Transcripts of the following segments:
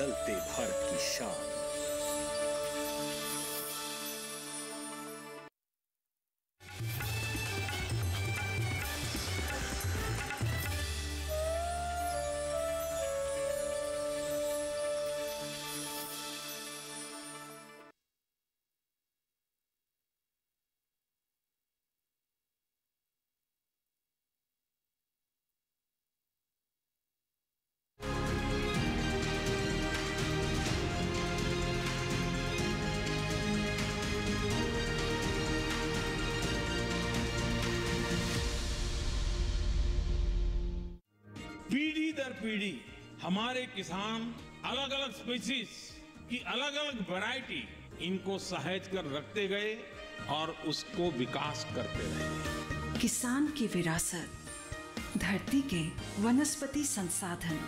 बदलते भारत की शान। पीढ़ी दर पीढ़ी हमारे किसान अलग अलग स्पीसीज की अलग अलग वैरायटी इनको सहेज कर रखते गए और उसको विकास करते रहे। किसान की विरासत, धरती के वनस्पति संसाधन,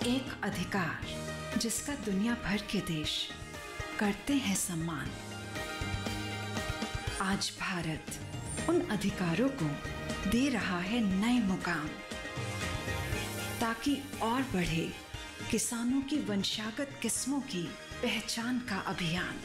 एक अधिकार जिसका दुनिया भर के देश करते हैं सम्मान। आज भारत उन अधिकारों को दे रहा है नए मुकाम, ताकि और बढ़े किसानों की वंशागत किस्मों की पहचान का अभियान।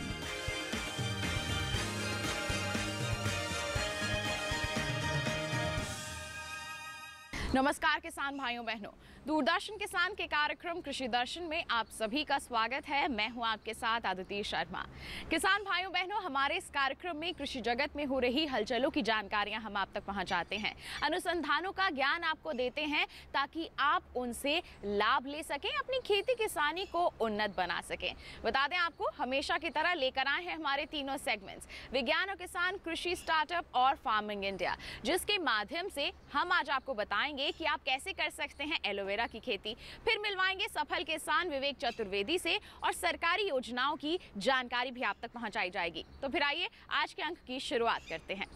नमस्कार किसान भाइयों बहनों, दूरदर्शन किसान के कार्यक्रम कृषि दर्शन में आप सभी का स्वागत है। मैं हूं आपके साथ आदिति शर्मा। किसान भाइयों बहनों, हमारे इस कार्यक्रम में कृषि जगत में हो रही हलचलों की जानकारियां हम आप तक पहुंचाते हैं, अनुसंधानों का ज्ञान आपको देते हैं ताकि आप उनसे लाभ ले सकें, अपनी खेती किसानी को उन्नत बना सकें। बता दें आपको, हमेशा की तरह लेकर आए हैं हमारे तीनों सेगमेंट्स, विज्ञान और किसान, कृषि स्टार्टअप और फार्मिंग इंडिया, जिसके माध्यम से हम आज आपको बताएंगे कि आप कैसे कर सकते हैं एलोवेरा की खेती। फिर मिलवाएंगे सफल किसान विवेक चतुर्वेदी से और सरकारी योजनाओं की जानकारी भी आप तक पहुंचाई जाएगी। तो फिर आइए आज के अंक की शुरुआत करते हैं।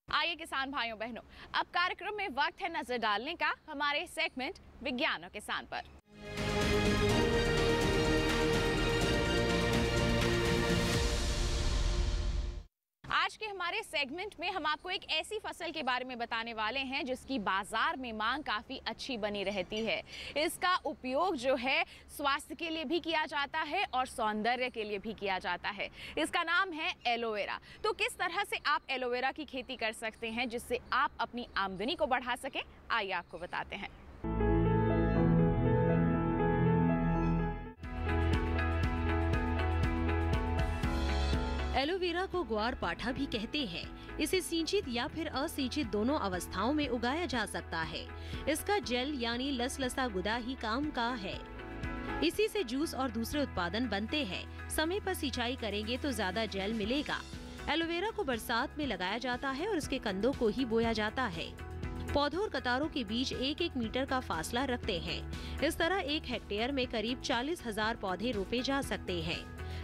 आइए किसान भाइयों बहनों, अब कार्यक्रम में वक्त है नजर डालने का हमारे सेगमेंट विज्ञान और किसान पर। आज के हमारे सेगमेंट में हम आपको एक ऐसी फसल के बारे में बताने वाले हैं जिसकी बाजार में मांग काफी अच्छी बनी रहती है। इसका उपयोग जो है स्वास्थ्य के लिए भी किया जाता है और सौंदर्य के लिए भी किया जाता है। इसका नाम है एलोवेरा। तो किस तरह से आप एलोवेरा की खेती कर सकते हैं जिससे आप अपनी आमदनी को बढ़ा सकें, आइए आपको बताते हैं। एलोवेरा को ग्वार पाठा भी कहते हैं। इसे सिंचित या फिर असिंचित दोनों अवस्थाओं में उगाया जा सकता है। इसका जेल यानी लसलसा गुदा ही काम का है। इसी से जूस और दूसरे उत्पादन बनते हैं। समय पर सिंचाई करेंगे तो ज्यादा जेल मिलेगा। एलोवेरा को बरसात में लगाया जाता है और इसके कंदों को ही बोया जाता है। पौधों और कतारों के बीच 1-1 मीटर का फासला रखते हैं। इस तरह 1 हेक्टेयर में करीब 40,000 पौधे रोपे जा सकते हैं।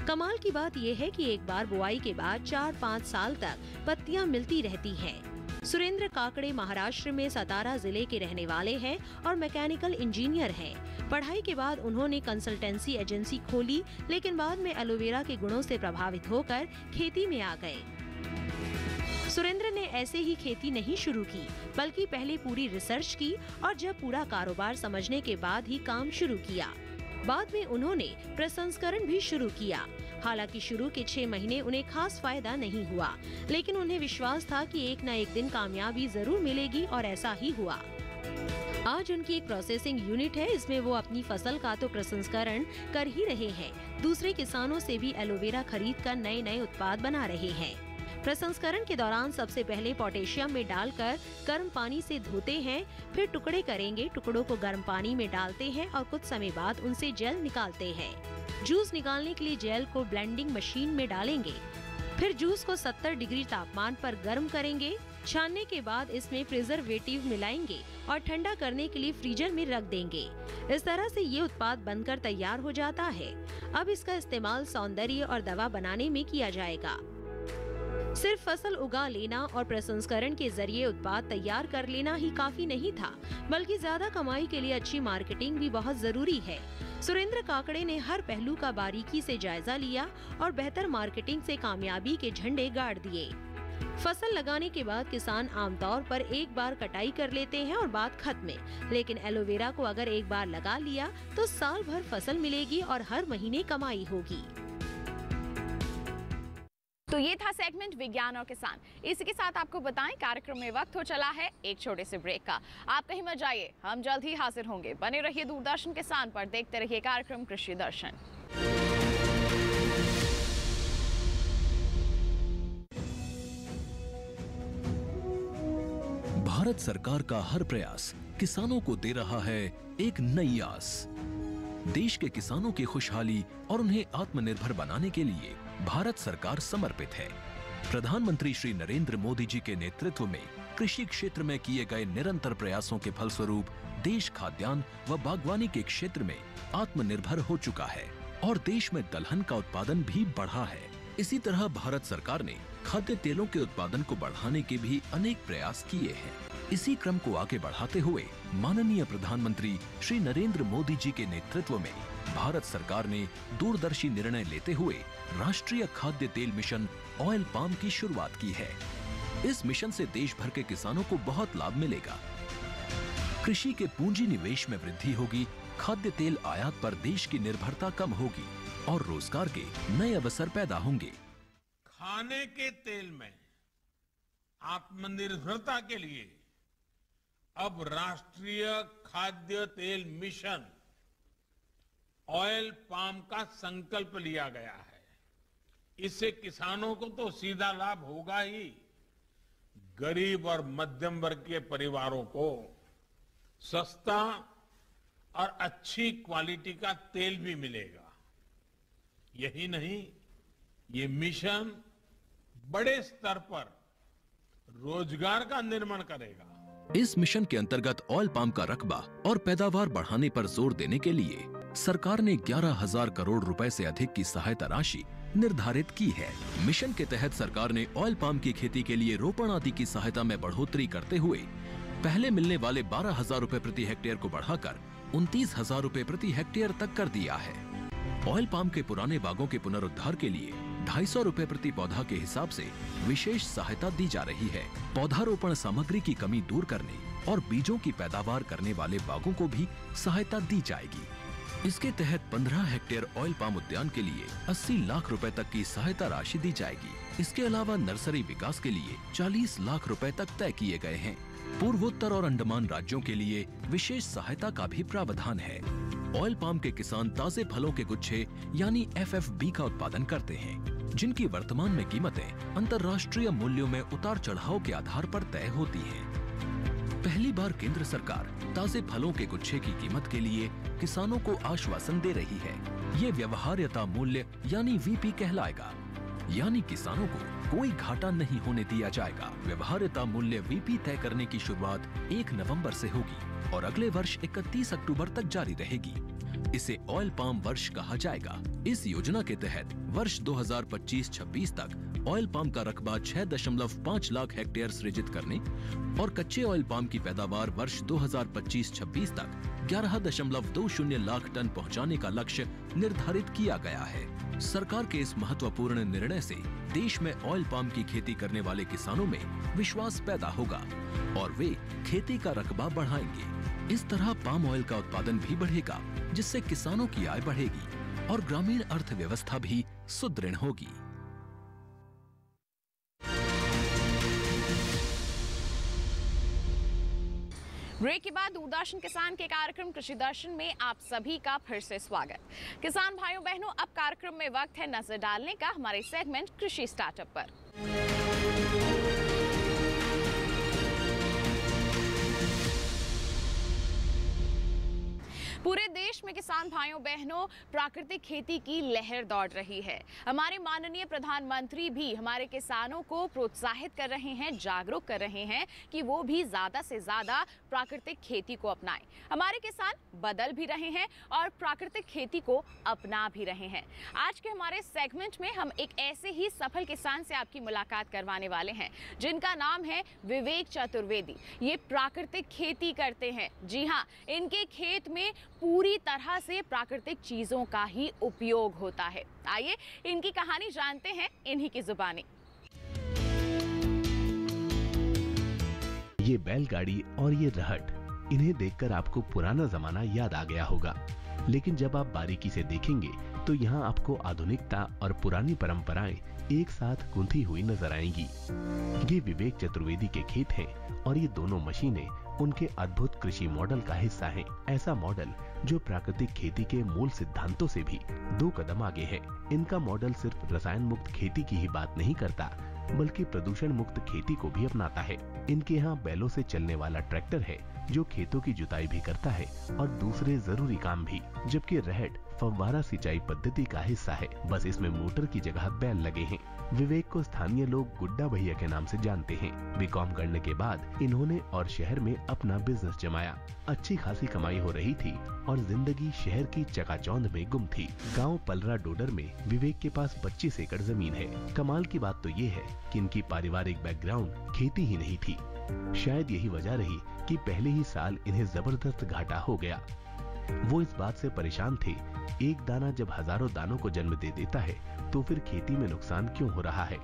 कमाल की बात यह है कि एक बार बुआई के बाद 4-5 साल तक पत्तियां मिलती रहती हैं। सुरेंद्र काकड़े महाराष्ट्र में सतारा जिले के रहने वाले हैं और मैकेनिकल इंजीनियर हैं। पढ़ाई के बाद उन्होंने कंसल्टेंसी एजेंसी खोली, लेकिन बाद में एलोवेरा के गुणों से प्रभावित होकर खेती में आ गए। सुरेंद्र ने ऐसे ही खेती नहीं शुरू की, बल्कि पहले पूरी रिसर्च की और जब पूरा कारोबार समझने के बाद ही काम शुरू किया। बाद में उन्होंने प्रसंस्करण भी शुरू किया। हालांकि शुरू के 6 महीने उन्हें खास फायदा नहीं हुआ, लेकिन उन्हें विश्वास था कि एक न एक दिन कामयाबी जरूर मिलेगी और ऐसा ही हुआ। आज उनकी एक प्रोसेसिंग यूनिट है। इसमें वो अपनी फसल का तो प्रसंस्करण कर ही रहे हैं, दूसरे किसानों से भी एलोवेरा खरीद कर नए नए उत्पाद बना रहे हैं। प्रसंस्करण के दौरान सबसे पहले पोटेशियम में डालकर गर्म पानी से धोते हैं, फिर टुकड़े करेंगे, टुकड़ों को गर्म पानी में डालते हैं और कुछ समय बाद उनसे जेल निकालते हैं। जूस निकालने के लिए जेल को ब्लेंडिंग मशीन में डालेंगे, फिर जूस को 70 डिग्री तापमान पर गर्म करेंगे। छानने के बाद इसमें प्रिजर्वेटिव मिलाएंगे और ठंडा करने के लिए फ्रीजर में रख देंगे। इस तरह से ये उत्पाद बनकर तैयार हो जाता है। अब इसका इस्तेमाल सौंदर्य और दवा बनाने में किया जाएगा। सिर्फ फसल उगा लेना और प्रसंस्करण के जरिए उत्पाद तैयार कर लेना ही काफी नहीं था, बल्कि ज्यादा कमाई के लिए अच्छी मार्केटिंग भी बहुत जरूरी है। सुरेंद्र काकड़े ने हर पहलू का बारीकी से जायजा लिया और बेहतर मार्केटिंग से कामयाबी के झंडे गाड़ दिए। फसल लगाने के बाद किसान आमतौर पर एक बार कटाई कर लेते हैं और बात खत्म है। लेकिन एलोवेरा को अगर एक बार लगा लिया तो साल भर फसल मिलेगी और हर महीने कमाई होगी। तो ये था सेगमेंट विज्ञान और किसान। इसी के साथ आपको बताएं कार्यक्रम में वक्त हो चला है एक छोटे से ब्रेक का। आप कहीं मत जाइए, हम जल्द ही हाजिर होंगे। बने रहिए दूरदर्शन किसान पर, देखते रहिए कार्यक्रम कृषि दर्शन। भारत सरकार का हर प्रयास किसानों को दे रहा है एक नई आस। देश के किसानों की खुशहाली और उन्हें आत्मनिर्भर बनाने के लिए भारत सरकार समर्पित है। प्रधानमंत्री श्री नरेंद्र मोदी जी के नेतृत्व में कृषि क्षेत्र में किए गए निरंतर प्रयासों के फलस्वरूप देश खाद्यान्न व बागवानी के क्षेत्र में आत्मनिर्भर हो चुका है और देश में दलहन का उत्पादन भी बढ़ा है। इसी तरह भारत सरकार ने खाद्य तेलों के उत्पादन को बढ़ाने के भी अनेक प्रयास किए हैं। इसी क्रम को आगे बढ़ाते हुए माननीय प्रधानमंत्री श्री नरेंद्र मोदी जी के नेतृत्व में भारत सरकार ने दूरदर्शी निर्णय लेते हुए राष्ट्रीय खाद्य तेल मिशन ऑयल पाम की शुरुआत की है। इस मिशन से देश भर के किसानों को बहुत लाभ मिलेगा। कृषि के पूंजी निवेश में वृद्धि होगी, खाद्य तेल आयात पर देश की निर्भरता कम होगी और रोजगार के नए अवसर पैदा होंगे। खाने के तेल में आत्मनिर्भरता के लिए अब राष्ट्रीय खाद्य तेल मिशन ऑयल पाम का संकल्प लिया गया है। इससे किसानों को तो सीधा लाभ होगा ही, गरीब और मध्यम वर्ग के परिवारों को सस्ता और अच्छी क्वालिटी का तेल भी मिलेगा। यही नहीं, ये मिशन बड़े स्तर पर रोजगार का निर्माण करेगा। इस मिशन के अंतर्गत ऑयल पाम का रकबा और पैदावार बढ़ाने पर जोर देने के लिए सरकार ने 11,000 करोड़ रुपए से अधिक की सहायता राशि निर्धारित की है। मिशन के तहत सरकार ने ऑयल पाम की खेती के लिए रोपण आदि की सहायता में बढ़ोतरी करते हुए पहले मिलने वाले 12,000 रुपए प्रति हेक्टेयर को बढ़ाकर 29,000 रुपए प्रति हेक्टेयर तक कर दिया है। ऑयल पाम के पुराने बागों के पुनरुद्धार के लिए 250 रुपए प्रति पौधा के हिसाब से विशेष सहायता दी जा रही है। पौधारोपण सामग्री की कमी दूर करने और बीजों की पैदावार करने वाले बागों को भी सहायता दी जाएगी। इसके तहत 15 हेक्टेयर ऑयल पाम उद्यान के लिए 80 लाख रुपए तक की सहायता राशि दी जाएगी। इसके अलावा नर्सरी विकास के लिए 40 लाख रुपए तक तय किए गए हैं। पूर्वोत्तर और अंडमान राज्यों के लिए विशेष सहायता का भी प्रावधान है। ऑयल पाम के किसान ताजे फलों के गुच्छे यानी FFB का उत्पादन करते हैं, जिनकी वर्तमान में कीमतें अंतर्राष्ट्रीय मूल्यों में उतार चढ़ाव के आधार पर तय होती हैं। पहली बार केंद्र सरकार ताजे फलों के गुच्छे की कीमत के लिए किसानों को आश्वासन दे रही है। ये व्यवहार्यता मूल्य यानी VP कहलाएगा, यानी किसानों को कोई घाटा नहीं होने दिया जाएगा। व्यवहार्यता मूल्य VP तय करने की शुरुआत 1 नवंबर से होगी और अगले वर्ष 31 अक्टूबर तक जारी रहेगी। इसे ऑयल पाम वर्ष कहा जाएगा। इस योजना के तहत वर्ष 2025-26 तक ऑयल पाम का रकबा 6.5 लाख हेक्टेयर सृजित करने और कच्चे ऑयल पाम की पैदावार वर्ष 2025-26 तक 11.20 लाख टन पहुंचाने का लक्ष्य निर्धारित किया गया है। सरकार के इस महत्वपूर्ण निर्णय से देश में ऑयल पाम की खेती करने वाले किसानों में विश्वास पैदा होगा और वे खेती का रकबा बढ़ाएंगे। इस तरह पाम ऑयल का उत्पादन भी बढ़ेगा, जिससे किसानों की आय बढ़ेगी और ग्रामीण अर्थव्यवस्था भी सुदृढ़ होगी। ब्रेक के बाद दूरदर्शन किसान के कार्यक्रम कृषि दर्शन में आप सभी का फिर से स्वागत। किसान भाइयों बहनों, अब कार्यक्रम में वक्त है नजर डालने का हमारे सेगमेंट कृषि स्टार्टअप पर। पूरे देश में किसान भाइयों बहनों प्राकृतिक खेती की लहर दौड़ रही है। हमारे माननीय प्रधानमंत्री भी हमारे किसानों को प्रोत्साहित कर रहे हैं, जागरूक कर रहे हैं कि वो भी ज्यादा से ज्यादा प्राकृतिक खेती को अपनाएं। हमारे किसान बदल भी रहे हैं और प्राकृतिक खेती को अपना भी रहे हैं। आज के हमारे सेगमेंट में हम एक ऐसे ही सफल किसान से आपकी मुलाकात करवाने वाले हैं, जिनका नाम है विवेक चतुर्वेदी। ये प्राकृतिक खेती करते हैं। जी हाँ, इनके खेत में पूरी तरह से प्राकृतिक चीजों का ही उपयोग होता है। आइए इनकी कहानी जानते हैं इन्हीं की जुबानी। ये बैलगाड़ी और ये रहट, इन्हें देखकर आपको पुराना जमाना याद आ गया होगा, लेकिन जब आप बारीकी से देखेंगे तो यहाँ आपको आधुनिकता और पुरानी परंपराएं एक साथ गुंथी हुई नजर आएंगी। ये विवेक चतुर्वेदी के खेत हैं और ये दोनों मशीनें उनके अद्भुत कृषि मॉडल का हिस्सा हैं। ऐसा मॉडल जो प्राकृतिक खेती के मूल सिद्धांतों से भी 2 कदम आगे है। इनका मॉडल सिर्फ रसायन मुक्त खेती की ही बात नहीं करता, बल्कि प्रदूषण मुक्त खेती को भी अपनाता है। इनके यहाँ बैलों से चलने वाला ट्रैक्टर है जो खेतों की जुताई भी करता है और दूसरे जरूरी काम भी, जबकि रहट फव्वारा सिंचाई पद्धति का हिस्सा है। बस इसमें मोटर की जगह बैल लगे हैं। विवेक को स्थानीय लोग गुड्डा भैया के नाम से जानते हैं। बीकॉम करने के बाद इन्होंने और शहर में अपना बिजनेस जमाया। अच्छी खासी कमाई हो रही थी और जिंदगी शहर की चकाचौंध में गुम थी। गांव पलरा डोडर में विवेक के पास 25 एकड़ जमीन है। कमाल की बात तो ये है कि इनकी पारिवारिक बैकग्राउंड खेती ही नहीं थी। शायद यही वजह रही कि पहले ही साल इन्हें जबरदस्त घाटा हो गया। वो इस बात से परेशान थे, एक दाना जब हजारों दानों को जन्म दे देता है तो फिर खेती में नुकसान क्यों हो रहा है।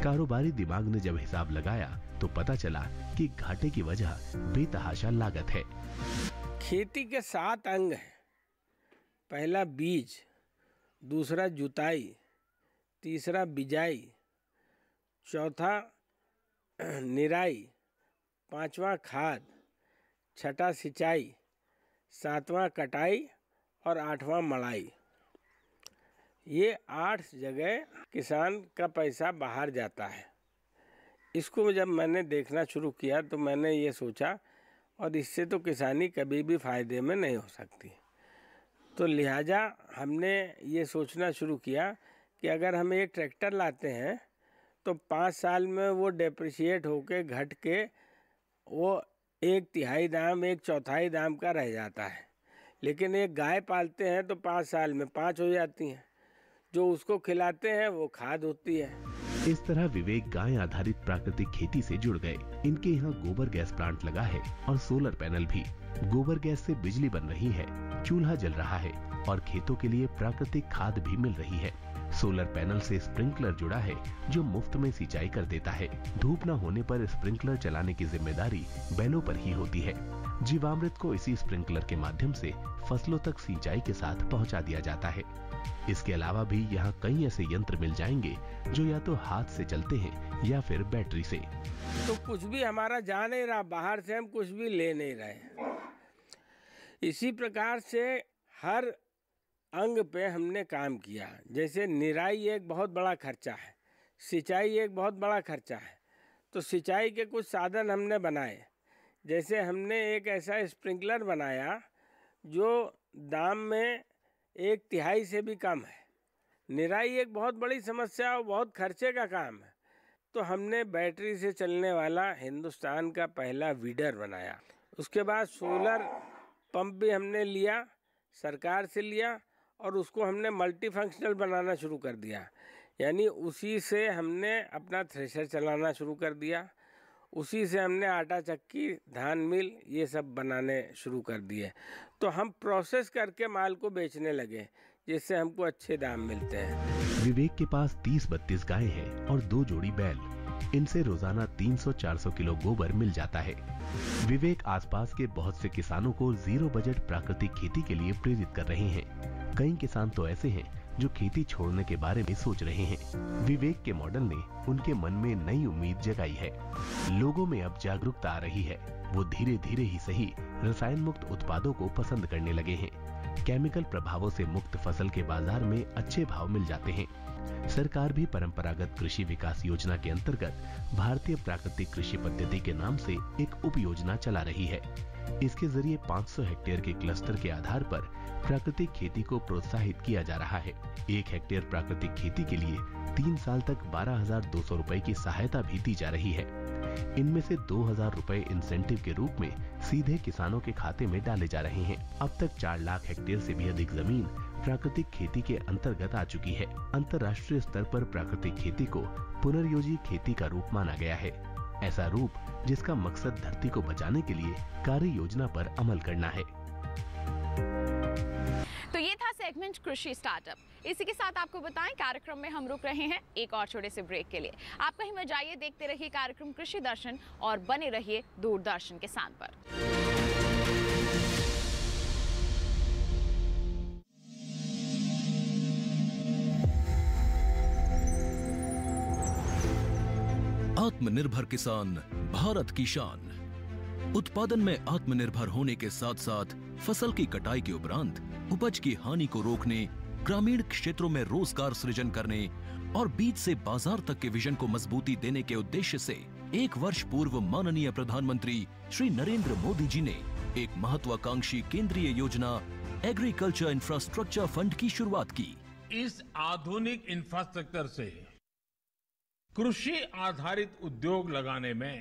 कारोबारी दिमाग ने जब हिसाब लगाया तो पता चला कि घाटे की वजह बेतहाशा लागत है। खेती के 7 अंग हैं। पहला बीज, दूसरा जुताई, तीसरा बिजाई, चौथा निराई, 5वां खाद, 6ठा सिंचाई, 7वां कटाई और 8वां मड़ाई। ये 8 जगह किसान का पैसा बाहर जाता है। इसको जब मैंने देखना शुरू किया तो मैंने ये सोचा, और इससे तो किसानी कभी भी फायदे में नहीं हो सकती। तो लिहाजा हमने ये सोचना शुरू किया कि अगर हम एक ट्रैक्टर लाते हैं तो 5 साल में वो डेप्रिशिएट होके घट के वो 1/3 दाम 1/4 दाम का रह जाता है। लेकिन एक गाय पालते हैं तो 5 साल में 5 हो जाती हैं। जो उसको खिलाते हैं वो खाद होती है। इस तरह विवेक गाय आधारित प्राकृतिक खेती से जुड़ गए। इनके यहाँ गोबर गैस प्लांट लगा है और सोलर पैनल भी। गोबर गैस से बिजली बन रही है, चूल्हा जल रहा है और खेतों के लिए प्राकृतिक खाद भी मिल रही है। सोलर पैनल से स्प्रिंकलर जुड़ा है जो मुफ्त में सिंचाई कर देता है। धूप न होने पर स्प्रिंकलर चलाने की जिम्मेदारी बैलों पर ही होती है। जीवामृत को इसी स्प्रिंकलर के माध्यम से फसलों तक सिंचाई के साथ पहुंचा दिया जाता है। इसके अलावा भी यहाँ कई ऐसे यंत्र मिल जाएंगे जो या तो हाथ से चलते हैं या फिर बैटरी से। तो कुछ भी हमारा जा नहीं रहा, बाहर से हम कुछ भी ले नहीं रहे। इसी प्रकार से हर अंग पे हमने काम किया। जैसे निराई एक बहुत बड़ा खर्चा है, सिंचाई एक बहुत बड़ा खर्चा है। तो सिंचाई के कुछ साधन हमने बनाए। जैसे हमने एक ऐसा स्प्रिंकलर बनाया जो दाम में 1/3 से भी कम है। निराई एक बहुत बड़ी समस्या और बहुत खर्चे का काम है। तो हमने बैटरी से चलने वाला हिंदुस्तान का पहला वीडर बनाया। उसके बाद सोलर पंप भी हमने लिया, सरकार से लिया, और उसको हमने मल्टी फंक्शनल बनाना शुरू कर दिया। यानी उसी से हमने अपना थ्रेशर चलाना शुरू कर दिया। उसी से हमने आटा चक्की, धान मिल, ये सब बनाने शुरू कर दिए। तो हम प्रोसेस करके माल को बेचने लगे, जिससे हमको अच्छे दाम मिलते हैं। विवेक के पास 30-32 गायें हैं और 2 जोड़ी बैल। इनसे रोजाना 300-400 किलो गोबर मिल जाता है। विवेक आसपास के बहुत से किसानों को जीरो बजट प्राकृतिक खेती के लिए प्रेरित कर रहे हैं। कई किसान तो ऐसे हैं जो खेती छोड़ने के बारे में सोच रहे हैं। विवेक के मॉडल ने उनके मन में नई उम्मीद जगाई है। लोगों में अब जागरूकता आ रही है। वो धीरे धीरे ही सही रसायन मुक्त उत्पादों को पसंद करने लगे हैं। केमिकल प्रभावों से मुक्त फसल के बाजार में अच्छे भाव मिल जाते हैं। सरकार भी परंपरागत कृषि विकास योजना के अंतर्गत भारतीय प्राकृतिक कृषि पद्धति के नाम से एक उप योजना चला रही है। इसके जरिए 500 हेक्टेयर के क्लस्टर के आधार पर प्राकृतिक खेती को प्रोत्साहित किया जा रहा है। 1 हेक्टेयर प्राकृतिक खेती के लिए 3 साल तक 12,200 रुपए की सहायता भी दी जा रही है। इनमें से 2,000 रुपए इंसेंटिव के रूप में सीधे किसानों के खाते में डाले जा रहे हैं। अब तक 4 लाख हेक्टेयर से भी अधिक जमीन प्राकृतिक खेती के अंतर्गत आ चुकी है। अंतर्राष्ट्रीय स्तर पर प्राकृतिक खेती को पुनर्योजी खेती का रूप माना गया है। ऐसा रूप जिसका मकसद धरती को बचाने के लिए कार्य योजना पर अमल करना है। तो ये था सेगमेंट कृषि स्टार्टअप। इसी के साथ आपको बताएं, कार्यक्रम में हम रुक रहे हैं एक और छोटे से ब्रेक के लिए। आप कहीं मत जाइए, देखते रहिए कार्यक्रम कृषि दर्शन और बने रहिए दूरदर्शन किसान पर। आत्मनिर्भर किसान भारत की शान। उत्पादन में आत्मनिर्भर होने के साथ साथ फसल की कटाई के उपरांत उपज की हानि को रोकने, ग्रामीण क्षेत्रों में रोजगार सृजन करने और बीज से बाजार तक के विजन को मजबूती देने के उद्देश्य से 1 वर्ष पूर्व माननीय प्रधानमंत्री श्री नरेंद्र मोदी जी ने एक महत्वाकांक्षी केंद्रीय योजना एग्रीकल्चर इंफ्रास्ट्रक्चर फंड की शुरुआत की। इस आधुनिक इंफ्रास्ट्रक्चर से कृषि आधारित उद्योग लगाने में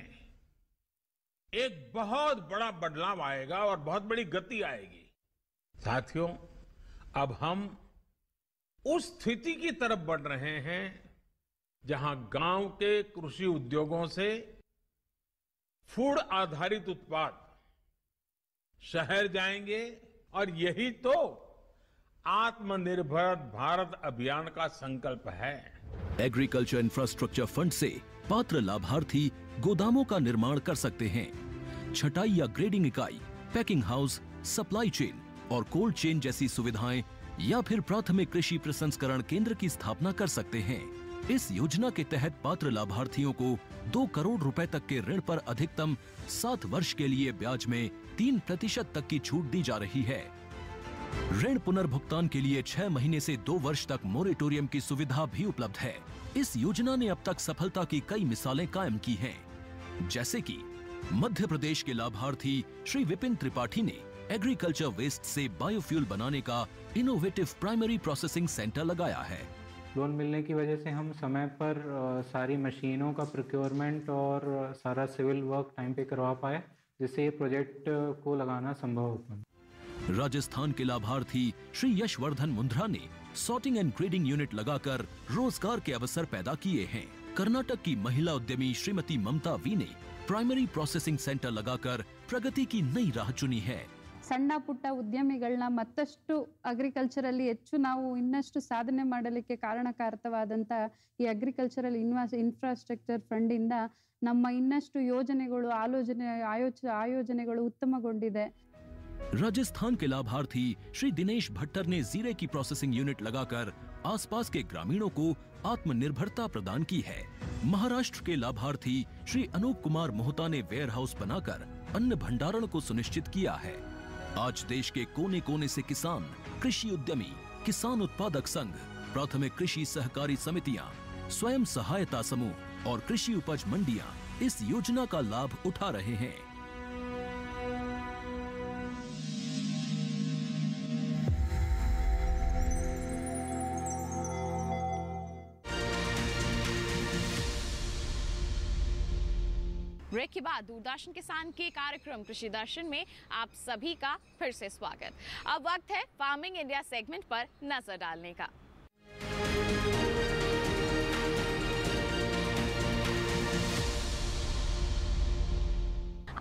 एक बहुत बड़ा बदलाव आएगा और बहुत बड़ी गति आएगी। साथियों, अब हम उस स्थिति की तरफ बढ़ रहे हैं जहां गांव के कृषि उद्योगों से फूड आधारित उत्पाद शहर जाएंगे और यही तो आत्मनिर्भर भारत अभियान का संकल्प है। एग्रीकल्चर इंफ्रास्ट्रक्चर फंड से पात्र लाभार्थी गोदामों का निर्माण कर सकते हैं, छटाई या ग्रेडिंग इकाई, पैकिंग हाउस, सप्लाई चेन और कोल्ड चेन जैसी सुविधाएं या फिर प्राथमिक कृषि प्रसंस्करण केंद्र की स्थापना कर सकते हैं। इस योजना के तहत पात्र लाभार्थियों को 2 करोड़ रुपए तक के ऋण पर अधिकतम 7 वर्ष के लिए ब्याज में 3% तक की छूट दी जा रही है। ऋण पुनर्भुगतान के लिए 6 महीने से 2 वर्ष तक मोरेटोरियम की सुविधा भी उपलब्ध है। इस योजना ने अब तक सफलता की कई मिसालें कायम की हैं, जैसे कि मध्य प्रदेश के लाभार्थी श्री विपिन त्रिपाठी ने एग्रीकल्चर वेस्ट से बायोफ्यूल बनाने का इनोवेटिव प्राइमरी प्रोसेसिंग सेंटर लगाया है। लोन मिलने की वजह से हम समय पर सारी मशीनों का प्रोक्योरमेंट और सारा सिविल वर्क टाइम पे करवा पाए, जिससे ये प्रोजेक्ट को लगाना संभव हो पाए। राजस्थान के लाभार्थी श्री यशवर्धन मुंद्रा ने सॉर्टिंग एंड ग्रेडिंग यूनिट लगाकर रोजगार के अवसर पैदा किए हैं। कर्नाटक की महिला उद्यमी श्रीमती ममता वी ने प्राइमरी प्रोसेसिंग सेंटर लगाकर प्रगति की नई राह चुनी है। ಸಣ್ಣ ಪುಟ್ಟ ಉದ್ಯಮಿಗಳನ್ನ ಮತ್ತಷ್ಟು ಅಗ್ರಿಕಲ್ಚರಲ್ಲಿ ಹೆಚ್ಚು ನಾವು ಇನ್ನಷ್ಟು ಸಾಧನೆ ಮಾಡಲಿಕ್ಕೆ ಕಾರಣಕಾರಕವಾದಂತ ಈ ಅಗ್ರಿಕಲ್ಚರಲ್ ಇನ್ಫ್ರಾಸ್ಟ್ರಕ್ಚರ್ ಫಂಡ್ ಇಂದ ನಮ್ಮ ಇನ್ನಷ್ಟು ಯೋಜನೆಗಳು ಆಯೋಜನೆಗಳು ಉತ್ತಮಗೊಂಡಿದೆ। राजस्थान के लाभार्थी श्री दिनेश भट्टर ने जीरे की प्रोसेसिंग यूनिट लगाकर आसपास के ग्रामीणों को आत्मनिर्भरता प्रदान की है। महाराष्ट्र के लाभार्थी श्री अनूप कुमार मोहता ने वेयर हाउस बनाकर अन्न भंडारण को सुनिश्चित किया है। आज देश के कोने कोने से किसान, कृषि उद्यमी, किसान उत्पादक संघ, प्राथमिक कृषि सहकारी समितियां, स्वयं सहायता समूह और कृषि उपज मंडियां इस योजना का लाभ उठा रहे हैं। ब्रेक के बाद दूरदर्शन किसान के कार्यक्रम कृषि दर्शन में आप सभी का फिर से स्वागत। अब वक्त है फार्मिंग इंडिया सेगमेंट पर नजर डालने का।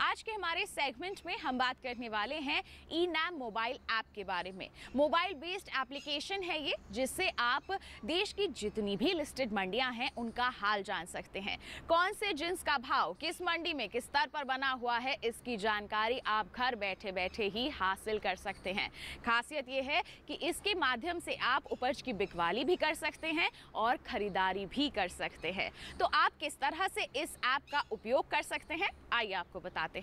आज के हमारे सेगमेंट में हम बात करने वाले हैं ई-नाम मोबाइल ऐप के बारे में। मोबाइल बेस्ड एप्लीकेशन है ये, जिससे आप देश की जितनी भी लिस्टेड मंडियां हैं उनका हाल जान सकते हैं। कौन से जिन्स का भाव किस मंडी में किस स्तर पर बना हुआ है, इसकी जानकारी आप घर बैठे बैठे ही हासिल कर सकते हैं। खासियत ये है कि इसके माध्यम से आप उपज की बिकवाली भी कर सकते हैं और खरीदारी भी कर सकते हैं। तो आप किस तरह से इस ऐप का उपयोग कर सकते हैं, आइए आपको बताते हैं।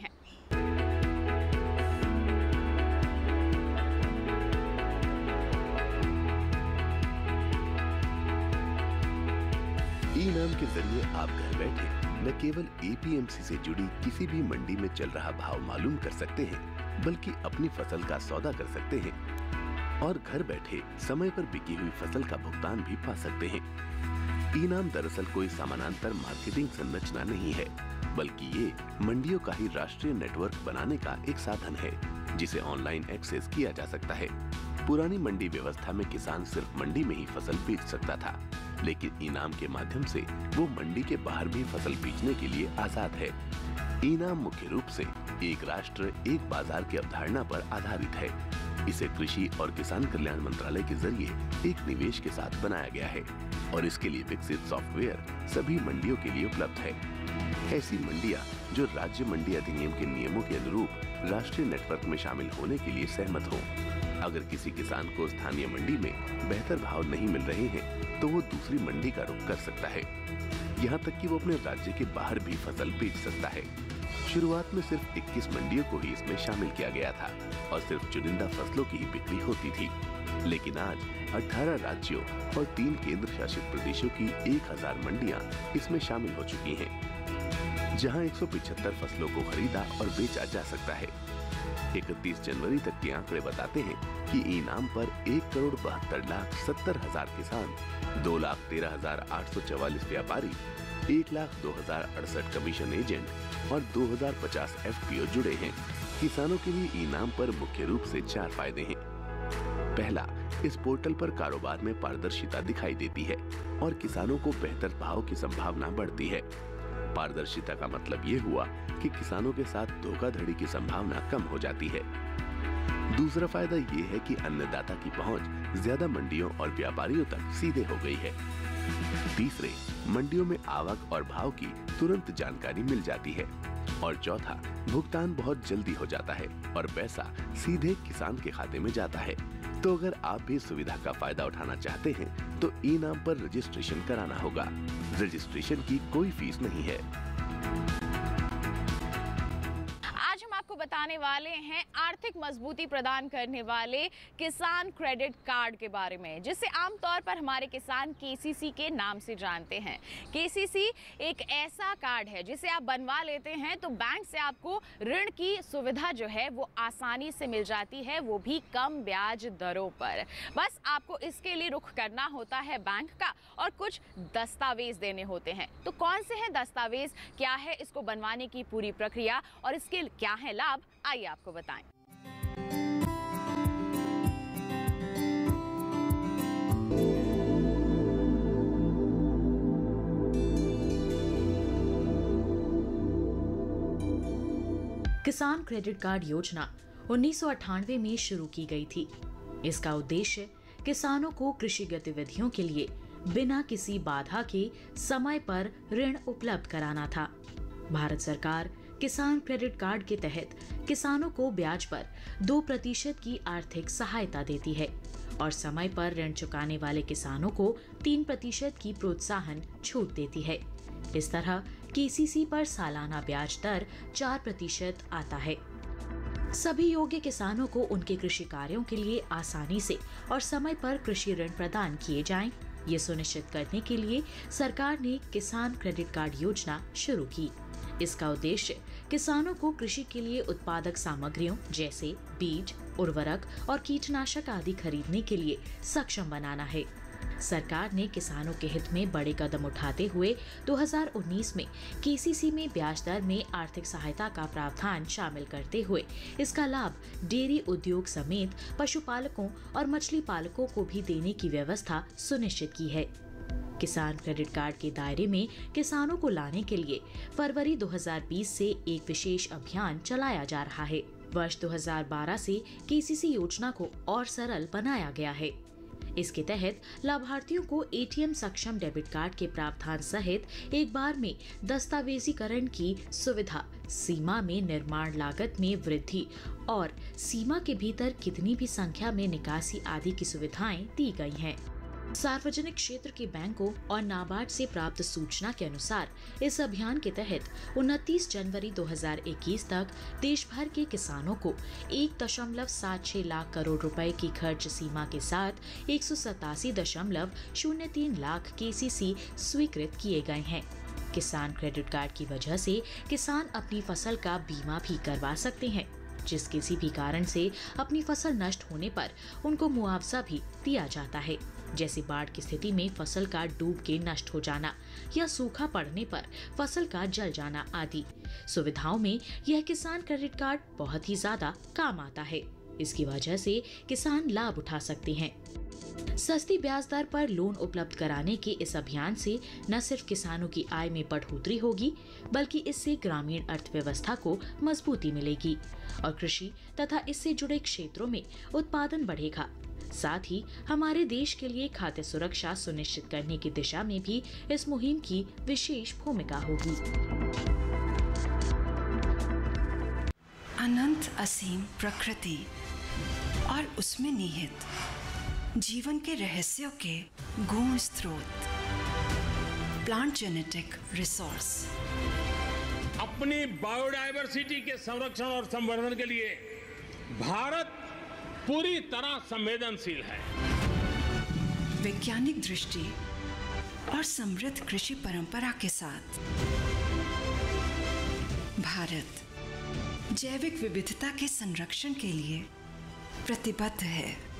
ई-नाम के जरिए आप घर बैठे न केवल एपीएमसी से जुड़ी किसी भी मंडी में चल रहा भाव मालूम कर सकते हैं, बल्कि अपनी फसल का सौदा कर सकते हैं और घर बैठे समय पर बिकी हुई फसल का भुगतान भी पा सकते हैं। ई-नाम दरअसल कोई समानांतर मार्केटिंग संरचना नहीं है, बल्कि ये मंडियों का ही राष्ट्रीय नेटवर्क बनाने का एक साधन है, जिसे ऑनलाइन एक्सेस किया जा सकता है। पुरानी मंडी व्यवस्था में किसान सिर्फ मंडी में ही फसल बेच सकता था, लेकिन ई-नाम के माध्यम से वो मंडी के बाहर भी फसल बेचने के लिए आजाद है। ई-नाम मुख्य रूप से एक राष्ट्र एक बाजार की अवधारणा पर आधारित है। इसे कृषि और किसान कल्याण मंत्रालय के जरिए एक निवेश के साथ बनाया गया है और इसके लिए विकसित सॉफ्टवेयर सभी मंडियों के लिए उपलब्ध है। ऐसी मंडियां जो राज्य मंडी अधिनियम के नियमों के अनुरूप राष्ट्रीय नेटवर्क में शामिल होने के लिए सहमत हों। अगर किसी किसान को स्थानीय मंडी में बेहतर भाव नहीं मिल रहे हैं, तो वो दूसरी मंडी का रुख कर सकता है। यहाँ तक कि वो अपने राज्य के बाहर भी फसल बेच सकता है। शुरुआत में सिर्फ 21 मंडियों को ही इसमें शामिल किया गया था और सिर्फ चुनिंदा फसलों की ही बिक्री होती थी, लेकिन आज 18 राज्यों और 3 केंद्र शासित प्रदेशों की 1000 मंडियां इसमें शामिल हो चुकी हैं, जहां 175 फसलों को खरीदा और बेचा जा सकता है। 31 जनवरी तक के आंकड़े बताते हैं कि इनाम पर 1,72,70,000 किसान, 2,13,844 व्यापारी, 1,02,068 कमीशन एजेंट और 2,050 FPO जुड़े हैं। किसानों के लिए इनाम पर मुख्य रूप से 4 फायदे हैं। पहला, इस पोर्टल पर कारोबार में पारदर्शिता दिखाई देती है और किसानों को बेहतर भाव की संभावना बढ़ती है। पारदर्शिता का मतलब ये हुआ कि किसानों के साथ धोखाधड़ी की संभावना कम हो जाती है। दूसरा फायदा ये है कि अन्नदाता की पहुंच ज्यादा मंडियों और व्यापारियों तक सीधे हो गई है। तीसरे, मंडियों में आवक और भाव की तुरंत जानकारी मिल जाती है। और चौथा, भुगतान बहुत जल्दी हो जाता है और पैसा सीधे किसान के खाते में जाता है। तो अगर आप भी सुविधा का फायदा उठाना चाहते हैं तो ई-नाम पर रजिस्ट्रेशन कराना होगा। रजिस्ट्रेशन की कोई फीस नहीं है। आज हम आपको बताने वाले हैं आर्थिक मजबूती प्रदान करने वाले किसान क्रेडिट कार्ड के बारे में, जिसे आमतौर पर हमारे किसान केसीसी के नाम से जानते हैं। केसीसी एक ऐसा कार्ड है जिसे आप बनवा लेते हैं तो बैंक से आपको ऋण की सुविधा जो है वो आसानी से मिल जाती है, वो भी कम ब्याज दरों पर। बस आपको इसके लिए रुख करना होता है बैंक का और कुछ दस्तावेज देने होते हैं। तो कौन से हैं दस्तावेज, क्या है इसको बनवाने की पूरी प्रक्रिया और इसके क्या है लाभ, आइए आपको बताएं। किसान क्रेडिट कार्ड योजना 1998 में शुरू की गई थी। इसका उद्देश्य किसानों को कृषि गतिविधियों के लिए बिना किसी बाधा के समय पर ऋण उपलब्ध कराना था। भारत सरकार किसान क्रेडिट कार्ड के तहत किसानों को ब्याज पर 2% की आर्थिक सहायता देती है और समय पर ऋण चुकाने वाले किसानों को 3% की प्रोत्साहन छूट देती है। इस तरह केसीसी पर सालाना ब्याज दर 4% आता है। सभी योग्य किसानों को उनके कृषि कार्यों के लिए आसानी से और समय पर कृषि ऋण प्रदान किए जाएं, ये सुनिश्चित करने के लिए सरकार ने किसान क्रेडिट कार्ड योजना शुरू की। इसका उद्देश्य किसानों को कृषि के लिए उत्पादक सामग्रियों जैसे बीज, उर्वरक और कीटनाशक आदि खरीदने के लिए सक्षम बनाना है। सरकार ने किसानों के हित में बड़े कदम उठाते हुए 2019 में केसीसी में ब्याज दर में आर्थिक सहायता का प्रावधान शामिल करते हुए इसका लाभ डेयरी उद्योग समेत पशुपालकों और मछली पालकों को भी देने की व्यवस्था सुनिश्चित की है। किसान क्रेडिट कार्ड के दायरे में किसानों को लाने के लिए फरवरी 2020 से एक विशेष अभियान चलाया जा रहा है। वर्ष 2012 से केसीसी योजना को और सरल बनाया गया है। इसके तहत लाभार्थियों को एटीएम सक्षम डेबिट कार्ड के प्रावधान सहित एक बार में दस्तावेजीकरण की सुविधा, सीमा में निर्माण लागत में वृद्धि और सीमा के भीतर कितनी भी संख्या में निकासी आदि की सुविधाएं दी गई हैं। सार्वजनिक क्षेत्र के बैंकों और नाबार्ड से प्राप्त सूचना के अनुसार इस अभियान के तहत 29 जनवरी 2021 तक देश भर के किसानों को 1.76 लाख करोड़ रुपए की खर्च सीमा के साथ 187.03 लाख केसीसी स्वीकृत किए गए हैं। किसान क्रेडिट कार्ड की वजह से किसान अपनी फसल का बीमा भी करवा सकते हैं, जिस किसी भी कारण से अपनी फसल नष्ट होने पर उनको मुआवजा भी दिया जाता है, जैसे बाढ़ की स्थिति में फसल का डूब के नष्ट हो जाना या सूखा पड़ने पर फसल का जल जाना आदि सुविधाओं में यह किसान क्रेडिट कार्ड बहुत ही ज्यादा काम आता है। इसकी वजह से किसान लाभ उठा सकते हैं। सस्ती ब्याज दर पर लोन उपलब्ध कराने के इस अभियान से न सिर्फ किसानों की आय में बढ़ोतरी होगी, बल्कि इससे ग्रामीण अर्थव्यवस्था को मजबूती मिलेगी और कृषि तथा इससे जुड़े क्षेत्रों में उत्पादन बढ़ेगा। साथ ही हमारे देश के लिए खाद्य सुरक्षा सुनिश्चित करने की दिशा में भी इस मुहिम की विशेष भूमिका होगी। अनंत असीम प्रकृति और उसमें निहित जीवन के रहस्यों के गूढ़ स्रोत, प्लांट जेनेटिक रिसोर्स। अपनी बायोडायवर्सिटी के संरक्षण और संवर्धन के लिए भारत पूरी तरह संवेदनशील है। वैज्ञानिक दृष्टि और समृद्ध कृषि परंपरा के साथ भारत जैविक विविधता के संरक्षण के लिए प्रतिबद्ध है।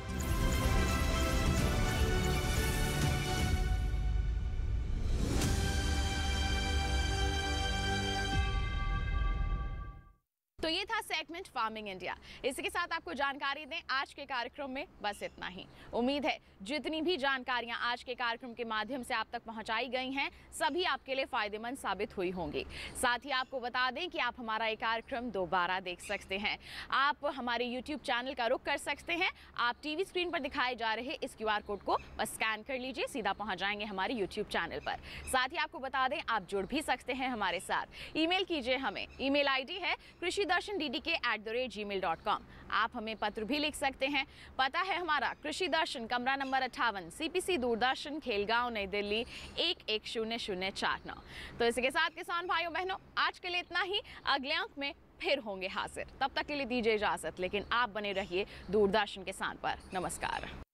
तो ये था सेगमेंट फार्मिंग इंडिया। इसी के साथ आपको जानकारी दें आज के कार्यक्रम में बस इतना ही। उम्मीद है जितनी भी जानकारियां आज के कार्यक्रम के माध्यम से आप तक पहुंचाई गई हैं सभी आपके लिए फायदेमंद साबित हुई होंगी। साथ ही आपको बता दें कि आप हमारा ये कार्यक्रम दोबारा देख सकते हैं। आप हमारे YouTube चैनल का रुख कर सकते हैं। आप टीवी स्क्रीन पर दिखाए जा रहे इस QR कोड को बस स्कैन कर लीजिए, सीधा पहुंच जाएंगे हमारे YouTube चैनल पर। साथ ही आपको बता दें आप जुड़ भी सकते हैं हमारे साथ। ईमेल कीजिए हमें। ईमेल ID है krishidarshandddk@gmail.com। आप हमें पत्र भी लिख सकते हैं। पता है हमारा कृषि दर्शन, कमरा नंबर 58, CPC दूरदर्शन, खेलगांव, नई दिल्ली 110049। तो इसी के साथ किसान भाइयों बहनों आज के लिए इतना ही। अगले अंक में फिर होंगे हाजिर। तब तक के लिए दीजिए इजाजत, लेकिन आप बने रहिए दूरदर्शन किसान पर। नमस्कार।